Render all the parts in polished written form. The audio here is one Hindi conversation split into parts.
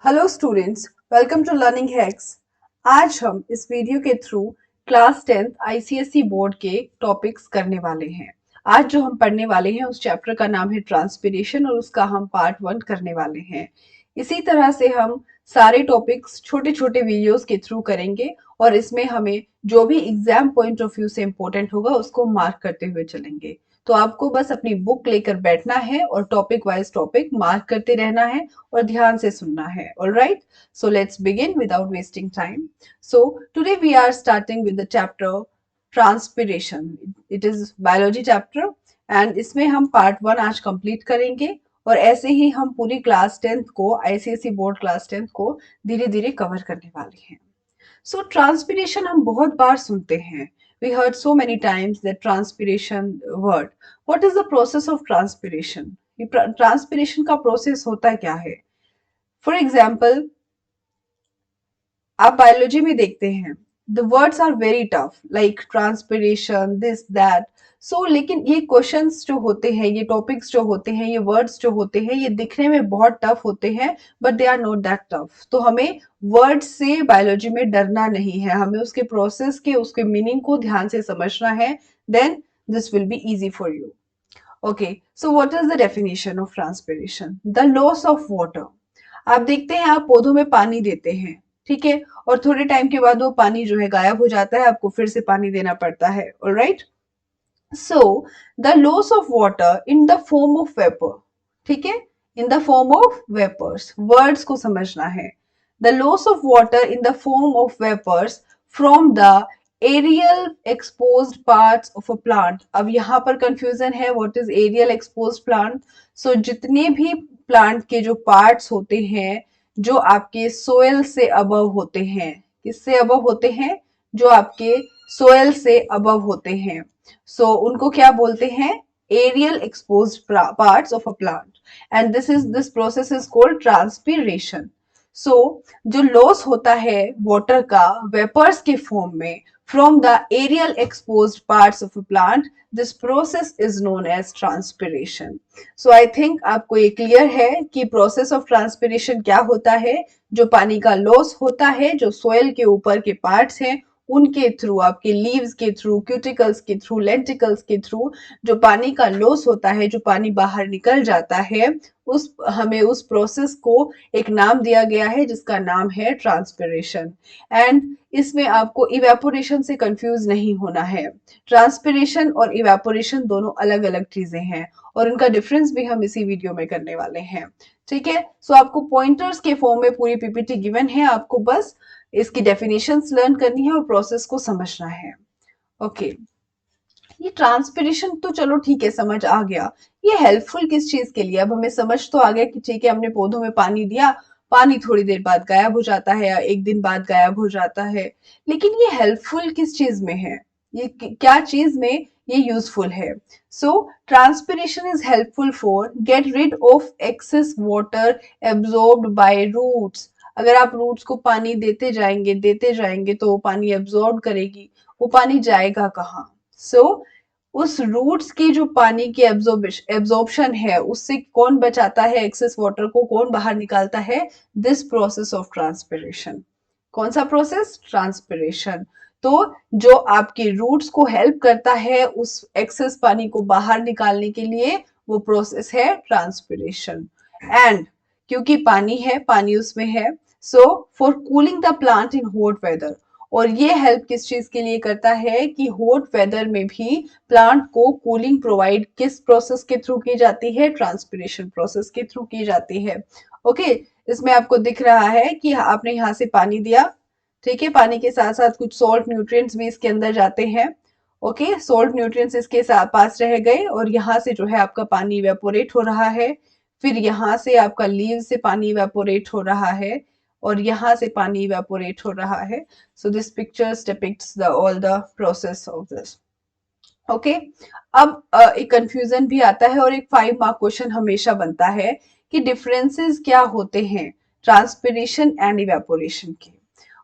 Hello students, welcome to learning hacks. आज हम इस वीडियो के through class 10th ICSE board के टॉपिक्स करने वाले हैं। आज जो हम पढ़ने वाले हैं उस चैप्टर का नाम है ट्रांसपिरेशन और उसका हम पार्ट 1 करने वाले हैं। इसी तरह से हम सारे टॉपिक्स छोटे छोटे वीडियोस के थ्रू करेंगे और इसमें हमें जो भी एग्जाम पॉइंट ऑफ व्यू से इम्पोर्टेंट होगा उसको मार्क करते हुए चलेंगे। तो आपको बस अपनी बुक लेकर बैठना है और टॉपिक वाइज टॉपिक मार्क करते रहना है और ध्यान से सुनना है। Alright, so let's begin without wasting time. So today we are starting with the chapter transpiration. It is biology chapter and इसमें हम पार्ट 1 आज कंप्लीट करेंगे और ऐसे ही हम पूरी क्लास 10th को आईसीएसई बोर्ड क्लास 10th को धीरे धीरे कवर करने वाले हैं। सो ट्रांसपिरेशन हम बहुत बार सुनते हैं। We heard so many times that transpiration word. What is the process of transpiration? Transpiration का प्रोसेस होता क्या है? फॉर एग्जाम्पल, आप बायोलॉजी में देखते हैं the words are very tough like transpiration this that. So लेकिन ये क्वेश्चंस जो होते हैं, ये टॉपिक्स जो होते हैं, ये वर्ड्स जो होते हैं, ये दिखने में बहुत टफ होते हैं but they are not that tough. तो हमें वर्ड्स से बायोलॉजी में डरना नहीं है, हमें उसके प्रोसेस के उसके मीनिंग को ध्यान से समझना है। Then this will be easy for you. Okay, so what is the definition of transpiration? The loss of water. आप देखते हैं, आप पौधों में पानी देते हैं, ठीक है, और थोड़े टाइम के बाद वो पानी जो है गायब हो जाता है, आपको फिर से पानी देना पड़ता है। Alright, so the loss of water in the form of vapour, ठीक है, in the form of vapours, words को समझना है। The loss of water in the form of vapours from the aerial exposed parts of a plant. अब यहाँ पर कंफ्यूजन है, what is aerial exposed plant? So जितने भी प्लांट के जो पार्ट्स होते हैं जो आपके सोयल से अबव होते हैं, किससे अबव होते हैं? जो आपके सोयल से अबव होते हैं। सो उनको क्या बोलते हैं? Aerial exposed parts of a plant, and this process is called transpiration. So जो लॉस होता है वाटर का वेपर्स के फॉर्म में from the aerial exposed parts of a plant, this process is known as transpiration. So I think आपको ये क्लियर है कि प्रोसेस ऑफ ट्रांसपिरेशन क्या होता है। जो पानी का लॉस होता है, जो सोयल के ऊपर के पार्ट्स हैं उनके थ्रू, आपके लीव्स के थ्रू, क्यूटिकल्स के थ्रू, लेंटिकल्स के थ्रू जो पानी का लॉस होता है, जो पानी बाहर निकल जाता है, हमें उस प्रोसेस को एक नाम दिया गया है जिसका नाम है ट्रांसपिरेशन। एंड इसमें आपको इवेपोरेशन से कंफ्यूज नहीं होना है। ट्रांसपिरेशन और इवेपोरेशन दोनों अलग अलग चीजें हैं और उनका डिफरेंस भी हम इसी वीडियो में करने वाले हैं। ठीक है, सो आपको पॉइंटर्स के फॉर्म में पूरी पीपीटी गिवन है, आपको बस इसकी डेफिनेशंस लर्न करनी है और प्रोसेस को समझना है। ओके, ये ट्रांसपिरेशन तो चलो ठीक है, समझ आ गया। ये हेल्पफुल किस चीज के लिए? अब हमें समझ तो आ गया कि ठीक है, हमने पौधों में पानी दिया, पानी थोड़ी देर बाद गायब हो जाता है या एक दिन बाद गायब हो जाता है, लेकिन ये हेल्पफुल किस चीज में है? ये क्या चीज में ये यूजफुल है? So transpiration is helpful for get rid of excess water absorbed by roots. अगर आप रूट्स को पानी देते जाएंगे तो वो पानी एब्जॉर्ब करेगी, वो पानी जाएगा कहाँ? सो उस रूट्स की जो पानी की एब्जॉर्प्शन है उससे कौन बचाता है? एक्सेस वाटर को कौन बाहर निकालता है? This process of transpiration. कौन सा प्रोसेस? ट्रांसपिरेशन। तो जो आपके रूट्स को हेल्प करता है उस एक्सेस पानी को बाहर निकालने के लिए, वो प्रोसेस है ट्रांसपिरेशन। एंड क्योंकि पानी है, पानी उसमें है, so for cooling the plant in hot weather. और ये हेल्प किस चीज के लिए करता है कि हॉट वेदर में भी प्लांट को कूलिंग प्रोवाइड किस प्रोसेस के थ्रू की जाती है? ट्रांसपिरेशन प्रोसेस के थ्रू की जाती है। ओके, इसमें आपको दिख रहा है कि आपने यहाँ से पानी दिया, ठीक है, पानी के साथ साथ कुछ सॉल्ट न्यूट्रिएंट्स भी इसके अंदर जाते हैं। ओके, सॉल्ट न्यूट्रिएंट्स इसके साथ पास रह गए और यहाँ से जो है आपका पानी इवेपोरेट हो रहा है, फिर यहाँ से आपका लीव से पानी इवेपोरेट हो रहा है और यहाँ से पानी इवेपोरेट हो रहा है। So this pictures depicts the all the process of this. Okay, अब एक कंफ्यूजन भी आता है और एक 5 मार्क क्वेश्चन हमेशा बनता है कि डिफरेंसेस क्या होते हैं ट्रांसपिरेशन एंड इवेपोरेशन के।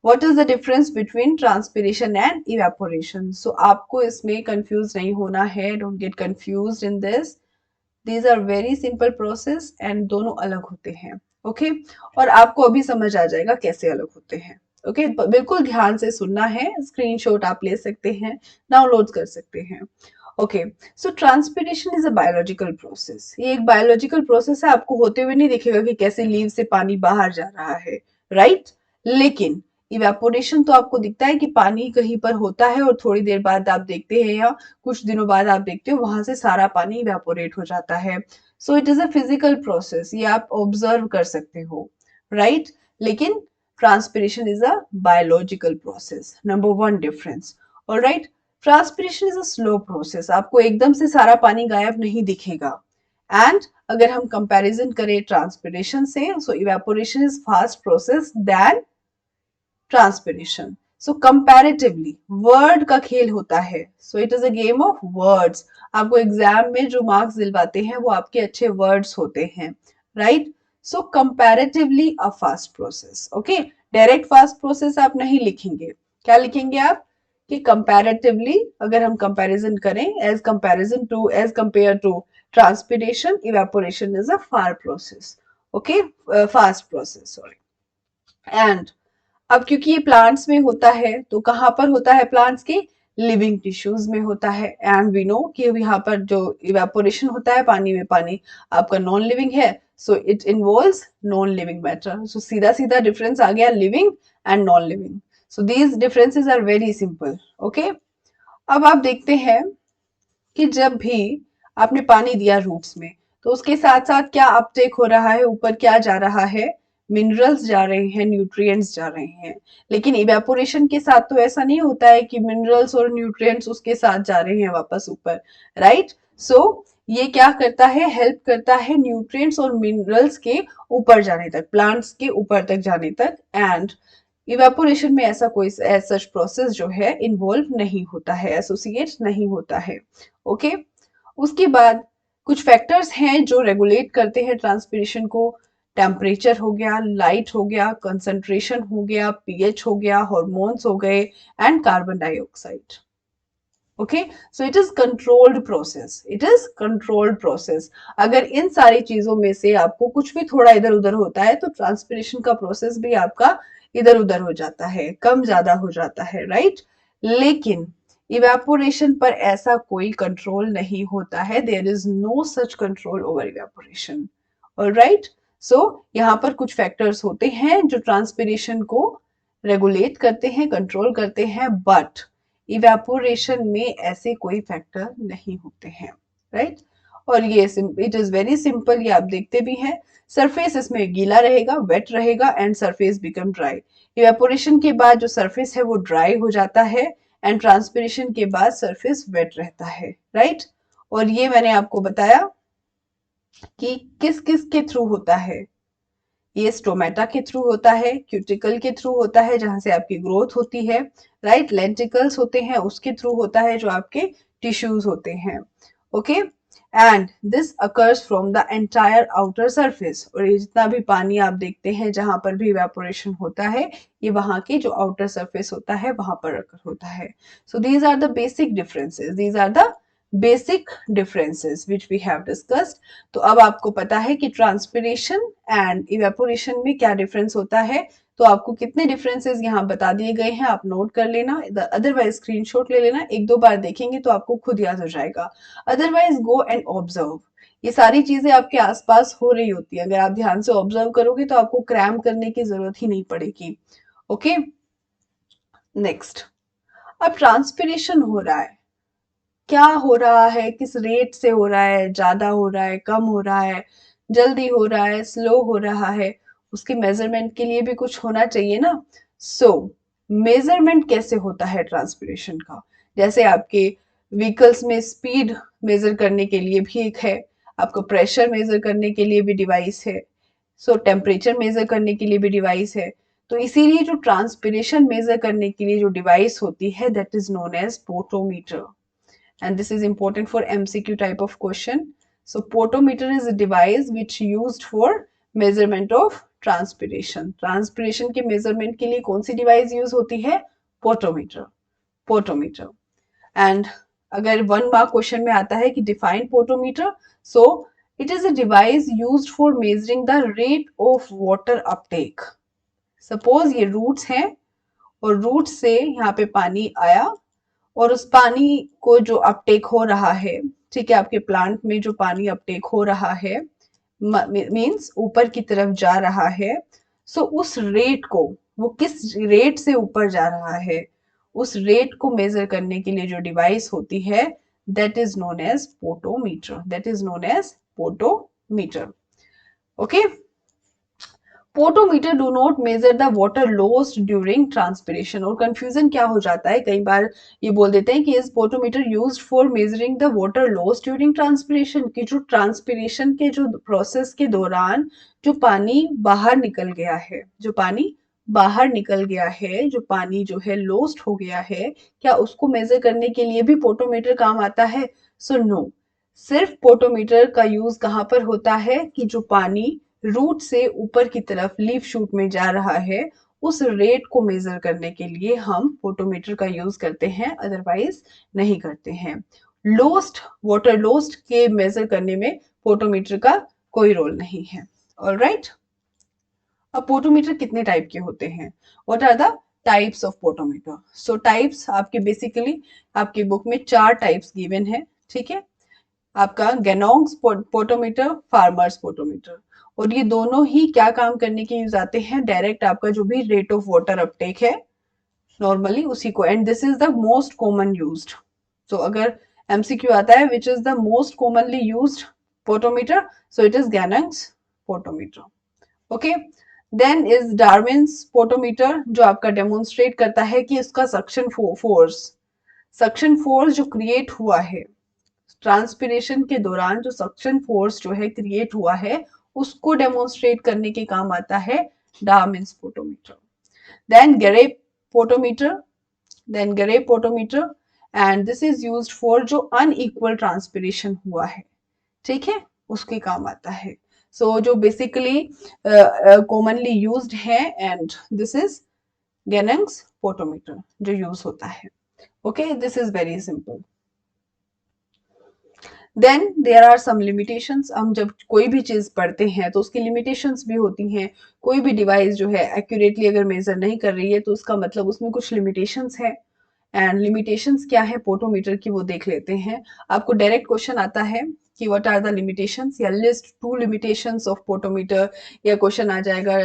What is the difference between transpiration and evaporation? So आपको इसमें कंफ्यूज नहीं होना है, don't get confused in this. These are very simple process and दोनों अलग होते हैं। ओके, और आपको अभी समझ आ जाएगा कैसे अलग होते हैं। ओके, बिल्कुल ध्यान से सुनना है, स्क्रीनशॉट आप ले सकते हैं, डाउनलोड कर सकते हैं। Okay, so transpiration is a biological process. ये एक बायोलॉजिकल प्रोसेस है, आपको होते हुए नहीं दिखेगा कि कैसे लीव से पानी बाहर जा रहा है, राइट? लेकिन इवेपोरेशन तो आपको दिखता है कि पानी कहीं पर होता है और थोड़ी देर बाद आप देखते हैं या कुछ दिनों बाद आप देखते हो वहां से सारा पानी इवेपोरेट हो जाता है। So it is a physical process, ये आप ऑब्जर्व कर सकते हो, राइट? लेकिन transpiration is a biological process, number one difference. Alright, transpiration is a slow process, आपको एकदम से सारा पानी गायब नहीं दिखेगा। एंड अगर हम कंपैरिजन करें ट्रांसपिरेशन से, so evaporation is fast process then transpiration. So comparatively word का खेल होता है, so it is a game of words. आपको एग्जाम में जो मार्क्स दिलवाते हैं वो आपके अच्छे वर्ड्स होते हैं, right? So comparatively a fast process. Okay, direct fast process आप नहीं लिखेंगे, क्या लिखेंगे आप? कि कंपैरेटिवली, अगर हम कंपैरिजन करें, as compare to transpiration, evaporation is a far process. Okay, fast process, sorry. And अब क्योंकि ये प्लांट्स में होता है तो कहाँ पर होता है? प्लांट्स के लिविंग टिश्यूज में होता है। एंड वी नो कि यहाँ पर जो इवेपोरेशन होता है पानी में, पानी आपका नॉन लिविंग है, so it involves non living matter. So सीधा सीधा डिफरेंस आ गया living and non living. So these differences are very simple. Okay, अब आप देखते हैं कि जब भी आपने पानी दिया रूट्स में, तो उसके साथ साथ क्या अपटेक हो रहा है? ऊपर क्या जा रहा है? मिनरल्स जा रहे हैं, न्यूट्रिएंट्स जा रहे हैं। लेकिन इवेपोरेशन के साथ तो ऐसा नहीं होता है कि मिनरल्स और न्यूट्रिएंट्स उसके साथ जा रहे हैं वापस ऊपर, राइट? सो ये क्या करता है? हेल्प करता है न्यूट्रिएंट्स और मिनरल्स के ऊपर जाने तक, प्लांट्स के ऊपर तक जाने तक। एंड इवेपोरेशन में ऐसा कोई सच प्रोसेस जो है इन्वॉल्व नहीं होता है, एसोसिएट नहीं होता है। ओके, उसके बाद कुछ फैक्टर्स हैं जो रेगुलेट करते हैं ट्रांसपिरेशन को। टेम्परेचर हो गया, लाइट हो गया, कंसंट्रेशन हो गया, पीएच हो गया, हार्मोन्स हो गए, and carbon dioxide. Okay, so it is controlled process, it is controlled process. अगर इन सारी चीजों में से आपको कुछ भी थोड़ा इधर उधर होता है तो ट्रांसपिरेशन का प्रोसेस भी आपका इधर उधर हो जाता है, कम ज्यादा हो जाता है, राइट? लेकिन इवेपोरेशन पर ऐसा कोई कंट्रोल नहीं होता है, there is no such control over evaporation. Alright, so यहाँ पर कुछ फैक्टर्स होते हैं जो ट्रांसपिरेशन को रेगुलेट करते हैं, कंट्रोल करते हैं, बट इवेपोरेशन में ऐसे कोई फैक्टर नहीं होते हैं, राइट? और ये इट इज वेरी सिंपल, ये आप देखते भी हैं। सरफेस इसमें गीला रहेगा, वेट रहेगा, and surface become dry. Evaporation के बाद जो सरफेस है वो ड्राई हो जाता है, एंड ट्रांसपिरेशन के बाद सरफेस वेट रहता है, राइट? और ये मैंने आपको बताया कि किस किस के थ्रू होता है। ये स्टोमेटा के थ्रू होता है, क्यूटिकल के थ्रू होता है जहां से आपकी ग्रोथ होती है, राइट? लेंटिकल्स होते हैं उसके थ्रू होता है जो आपके टिश्यूज होते हैं। Okay, and this occurs from the entire outer surface. और ये जितना भी पानी आप देखते हैं जहां पर भी इवेपोरेशन होता है, ये वहां की जो आउटर सरफेस होता है वहां पर अकर होता है। So these are the basic differences, these are the basic differences which we have discussed. तो अब आपको पता है कि ट्रांसपिरेशन एंड इवेपोरेशन में क्या डिफरेंस होता है। तो आपको कितने डिफरेंसेस यहाँ बता दिए गए हैं, आप नोट कर लेना, अदरवाइज स्क्रीनशॉट ले लेना, एक दो बार देखेंगे तो आपको खुद याद हो जाएगा। अदरवाइज गो एंड ऑब्जर्व, ये सारी चीजें आपके आसपास हो रही होती है, अगर आप ध्यान से ऑब्जर्व करोगे तो आपको क्रैम करने की जरूरत ही नहीं पड़ेगी। ओके, नेक्स्ट, अब ट्रांसपिरेशन हो रहा है, क्या हो रहा है, किस रेट से हो रहा है, ज्यादा हो रहा है, कम हो रहा है, जल्दी हो रहा है, स्लो हो रहा है, उसके मेजरमेंट के लिए भी कुछ होना चाहिए ना। सो मेजरमेंट कैसे होता है ट्रांसपिरेशन का? जैसे आपके व्हीकल्स में स्पीड मेजर करने के लिए भी एक है, आपको प्रेशर मेजर करने के लिए भी डिवाइस है, सो टेम्परेचर मेजर करने के लिए भी डिवाइस है। तो इसीलिए जो ट्रांसपिरेशन मेजर करने के लिए जो डिवाइस होती है that is known as potometer, and this is important for MCQ type of question. So potometer is a device which used for measurement of transpiration. Transpiration के measurement के लिए कौन सी device use होती है? Potometer. Potometer. And अगर 1 mark question में आता है कि define potometer, so it is a device used for measuring the rate of water Uptake. Suppose ये रूट्स हैं और रूट से यहाँ पे पानी आया और उस पानी को जो अपटेक हो रहा है, ठीक है, आपके प्लांट में जो पानी अपटेक हो रहा है मीन्स ऊपर की तरफ जा रहा है। सो उस रेट को, वो किस रेट से ऊपर जा रहा है, उस रेट को मेजर करने के लिए जो डिवाइस होती है that is known as potometer, that is known as potometer. Okay, potometer do not measure the water lost during transpiration. और कंफ्यूजन क्या हो जाता है, कई बार ये बोल देते हैं कि is potometer used for measuring the water lost during transpiration, कि जो ट्रांसपिरेशन के जो प्रोसेस के दौरान जो पानी बाहर निकल गया है, जो पानी बाहर निकल गया है, जो पानी जो है लॉस्ट हो गया है, क्या उसको मेजर करने के लिए भी पोटोमीटर काम आता है? सो नो, सिर्फ पोटोमीटर का यूज कहाँ पर होता है कि जो पानी रूट से ऊपर की तरफ लीफ शूट में जा रहा है, उस रेट को मेजर करने के लिए हम पोटोमीटर का यूज करते हैं, अदरवाइज नहीं करते हैं। लोस्ट, वाटर लोस्ट के मेजर करने में पोटोमीटर का कोई रोल नहीं है। ऑलराइट, अब पोटोमीटर कितने टाइप के होते हैं? What are the types of potometer? So types आपके बेसिकली आपकी बुक में 4 टाइप्स गिवन है, ठीक है। आपका गैनोंग्स पोटोमीटर, फार्मर्स पोटोमीटर, और ये दोनों ही क्या काम करने के यूज आते हैं? डायरेक्ट आपका जो भी रेट ऑफ वाटर अपटेक है नॉर्मली उसी को, and this is the most common used. तो अगर एमसीक्यू आता है which is the most commonly used potometer, so it is Ganong's potometer. Okay, then is Darwin's potometer, जो आपका डेमोन्स्ट्रेट करता है कि इसका सक्शन फोर्स, सक्शन फोर्स जो क्रिएट हुआ है ट्रांसपिरेशन के दौरान, जो सक्शन फोर्स जो है क्रिएट हुआ है, उसको डेमोन्स्ट्रेट करने के काम आता है Darwin's potometer. Then Garreau potometer, then Garreau potometer, and this is used for जो अनइक्वल ट्रांसपिरेशन हुआ है, ठीक है, उसके काम आता है। सो जो बेसिकली कॉमनली यूज्ड है, and this is Ganong's potometer जो यूज होता है। Okay, this is very simple. Then there are some limitations. हम जब कोई भी चीज पढ़ते हैं तो उसकी लिमिटेशंस भी होती हैं। कोई भी डिवाइस जो है एक्यूरेटली अगर मेजर नहीं कर रही है तो उसका मतलब उसमें कुछ लिमिटेशंस है। एंड लिमिटेशंस क्या है पोटोमीटर की, वो देख लेते हैं। आपको डायरेक्ट क्वेश्चन आता है कि व्हाट आर द लिमिटेशंस, या लिस्ट 2 लिमिटेशंस ऑफ पोटोमीटर, या क्वेश्चन आ जाएगा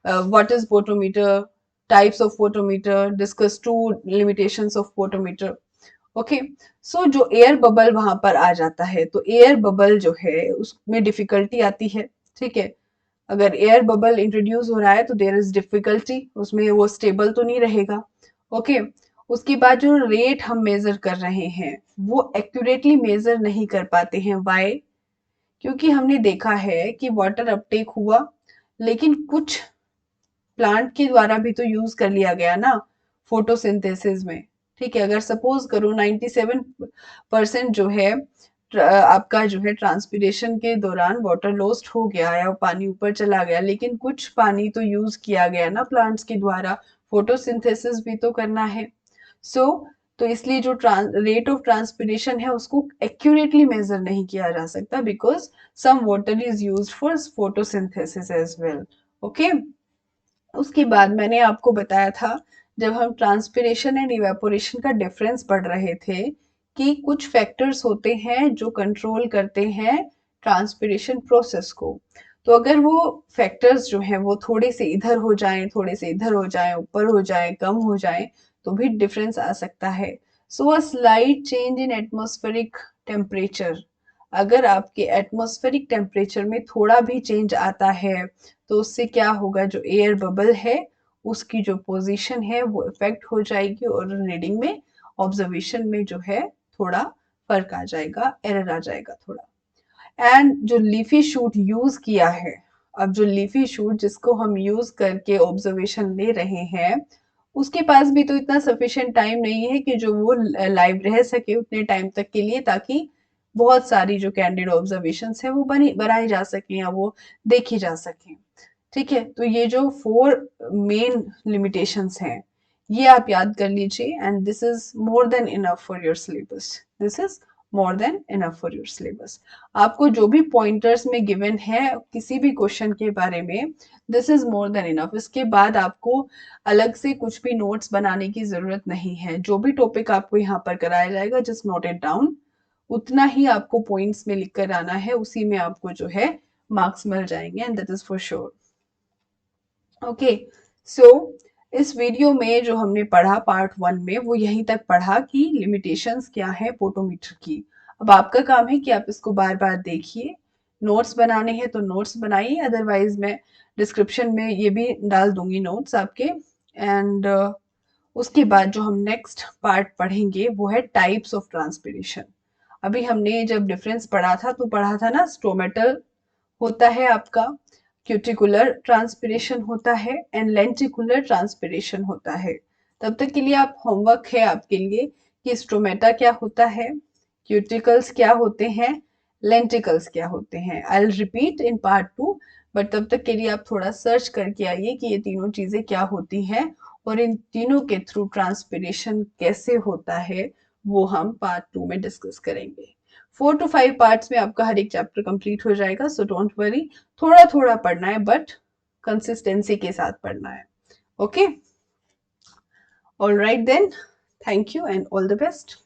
what is potometer, types of potometer, discuss 2 limitations of potometer. Okay, so जो एयर बबल वहां पर आ जाता है, तो एयर बबल जो है उसमें डिफिकल्टी आती है, ठीक है। अगर एयर बबल इंट्रोड्यूस हो रहा है तो देयर इज डिफिकल्टी, उसमें वो स्टेबल तो नहीं रहेगा। ओके, उसके बाद जो रेट हम मेजर कर रहे हैं वो एक्यूरेटली मेजर नहीं कर पाते हैं। व्हाई? क्योंकि हमने देखा है कि वाटर अपटेक हुआ, लेकिन कुछ प्लांट के द्वारा भी तो यूज कर लिया गया ना फोटोसिंथेसिस में, ठीक है। अगर सपोज करो 97% जो है आपका जो है ट्रांसपिरेशन के दौरान वाटर लॉस्ट हो गया या पानी ऊपर चला गया, लेकिन कुछ पानी तो यूज किया गया ना प्लांट्स के द्वारा, फोटोसिंथेसिस भी तो करना है। सो तो इसलिए जो रेट ऑफ ट्रांसपिरेशन है उसको एक्यूरेटली मेजर नहीं किया जा सकता, because some water is used for photosynthesis as well. Okay, उसके बाद मैंने आपको बताया था जब हम ट्रांसपिरेशन एंड इवेपोरेशन का डिफरेंस पढ़ रहे थे कि कुछ फैक्टर्स होते हैं जो कंट्रोल करते हैं ट्रांसपिरेशन प्रोसेस को। तो अगर वो फैक्टर्स जो हैं वो थोड़े से इधर हो जाएं, थोड़े से इधर हो जाएं, ऊपर हो जाएं, कम हो जाएं, तो भी डिफरेंस आ सकता है। So a slight change in atmospheric temperature, अगर आपके एटमॉस्फेरिक टेम्परेचर में थोड़ा भी चेंज आता है तो उससे क्या होगा, जो एयर बबल है उसकी जो पोजीशन है वो इफेक्ट हो जाएगी और रीडिंग में, ऑब्जर्वेशन में जो है थोड़ा फर्क आ जाएगा, एरर आ जाएगा थोड़ा। एंड जो लीफी शूट यूज किया है, अब जो लीफी शूट जिसको हम यूज करके ऑब्जर्वेशन ले रहे हैं उसके पास भी तो इतना सफिशिएंट टाइम नहीं है कि जो वो लाइव रह सके उतने टाइम तक के लिए, ताकि बहुत सारी जो कैंडिड ऑब्जर्वेशन है वो बनाई जा सके या वो देखी जा सके, ठीक है। तो ये जो 4 मेन लिमिटेशंस हैं ये आप याद कर लीजिए, and this is more than enough for your syllabus, this is more than enough for your syllabus. आपको जो भी पॉइंटर्स में गिवन है किसी भी क्वेश्चन के बारे में, this is more than enough. इसके बाद आपको अलग से कुछ भी नोट्स बनाने की जरूरत नहीं है। जो भी टॉपिक आपको यहाँ पर कराया जाएगा, जस्ट नोट इट डाउन, उतना ही आपको पॉइंट्स में लिख कर आना है, उसी में आपको जो है मार्क्स मिल जाएंगे, and that is for sure. Okay, so इस वीडियो में जो हमने पढ़ा पार्ट 1 में, वो यहीं तक पढ़ा कि लिमिटेशंस क्या है पोटोमीटर की। अब आपका काम है कि आप इसको बार बार देखिए, नोट्स बनाने हैं तो नोट्स बनाइए, अदरवाइज मैं डिस्क्रिप्शन में ये भी डाल दूंगी नोट्स आपके। एंड उसके बाद जो हम नेक्स्ट पार्ट पढ़ेंगे वो है टाइप्स ऑफ ट्रांसपिरेशन। अभी हमने जब डिफरेंस पढ़ा था तो पढ़ा था ना, स्टोमेटल होता है आपका, क्यूटिकुलर ट्रांसपिरेशन होता है, एंड लेंटिकुलर ट्रांसपिरेशन होता है। तब तक के लिए आप होमवर्क है आपके लिए कि स्टोमेटा क्या होता है, क्यूटिकल्स क्या होते हैं, लेंटिकल्स क्या होते हैं। I will repeat in part 2, but तब तक के लिए आप थोड़ा सर्च करके आइए कि ये तीनों चीजें क्या होती हैं, और इन तीनों के थ्रू ट्रांसपिरेशन कैसे होता है वो हम पार्ट 2 में डिस्कस करेंगे। 4 to 5 पार्ट्स में आपका हर एक चैप्टर कंप्लीट हो जाएगा, सो डोंट वरी। थोड़ा थोड़ा पढ़ना है, बट कंसिस्टेंसी के साथ पढ़ना है। Okay, all right then, thank you and all the best.